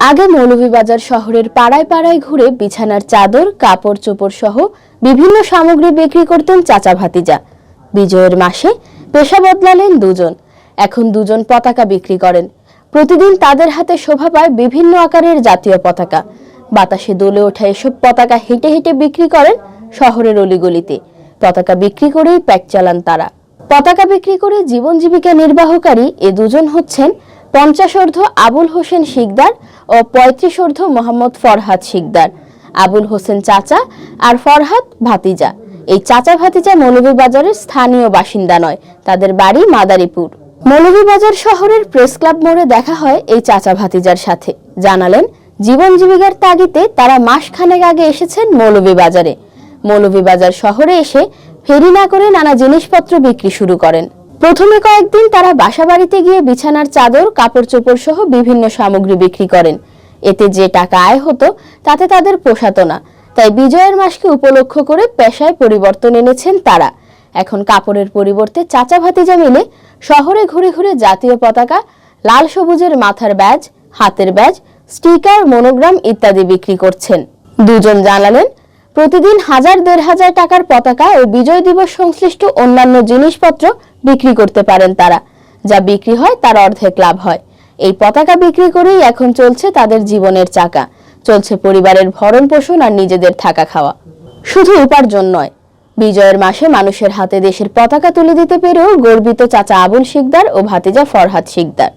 আগে মৌলভীবাজার শহরের পাড়ায় পাড়ায় ঘুরে বিছানার চাদর, কাপড় চোপড় সহ বিভিন্ন সামগ্রী বিক্রি করতেন চাচা ভাতিজা। বিজয়ের মাসে পেশা বদলালেন দুজন। এখন দুজন পতাকা বিক্রি করেন। প্রতিদিন তাদের হাতে শোভা পায় বিভিন্ন আকারের জাতীয় পতাকা। বাতাসে দুলে ওঠা এসব পতাকা হেঁটে হেঁটে বিক্রি করেন শহরের অলিগলিতে। পতাকা বিক্রি করেই প্যাক চালান তারা। পতাকা বিক্রি করে জীবন জীবিকা নির্বাহকারী এ দুজন হচ্ছেন 50 আবুল হোসেন শিকদার ও 35 মোহাম্মদ ফরহাদ শিকদার। আবুল হোসেন চাচা আর ফরহাদ ভাতিজা। এই চাচা ভাতিজা মৌলভীবাজারের স্থানীয় বাসিন্দা নয়, তাদের বাড়ি মাদারীপুর। মৌলভীবাজার শহরের প্রেস ক্লাব মোড়ে দেখা হয় এই চাচা ভাতিজার সাথে। জানালেন, জীবন জীবিকার তাগিদে তারা মাসখানেক আগে এসেছেন মৌলভীবাজারে। মৌলভীবাজার শহরে এসে ফেরি না করে নানা জিনিসপত্র বিক্রি শুরু করেন। প্রথমে কয়েকদিন তারা বাসাবাড়িতে গিয়ে বিছানার চাদর, কাপড় চোপড় সহ বিভিন্ন সামগ্রী বিক্রি করেন। এতে যে টাকা আয় হতো তাতে তাদের পোষাতো না। তাই বিজয়ের মাসকে উপলক্ষ করে পেশায় পরিবর্তন এনেছেন তারা। এখন কাপড়ের পরিবর্তে চাচা ভাতিজা মিলে শহরে ঘুরে ঘুরে জাতীয় পতাকা, লাল সবুজের মাথার ব্যাজ, হাতের ব্যাজ, স্টিকার, মনোগ্রাম ইত্যাদি বিক্রি করছেন। দুজন জানালেন, প্রতিদিন 1000-1500 টাকার পতাকা ও বিজয় দিবস সংশ্লিষ্ট অন্যান্য জিনিসপত্র বিক্রি করতে পারেন তারা। যা বিক্রি হয় তার অর্ধেক লাভ হয়। এই পতাকা বিক্রি করেই এখন চলছে তাদের জীবনের চাকা। চলছে পরিবারের ভরণ পোষণ আর নিজেদের থাকা খাওয়া। শুধু উপার্জন নয়, বিজয়ের মাসে মানুষের হাতে দেশের পতাকা তুলে দিতে পেরেও গর্বিত চাচা আবুল শিকদার ও ভাতিজা ফরহাদ শিকদার।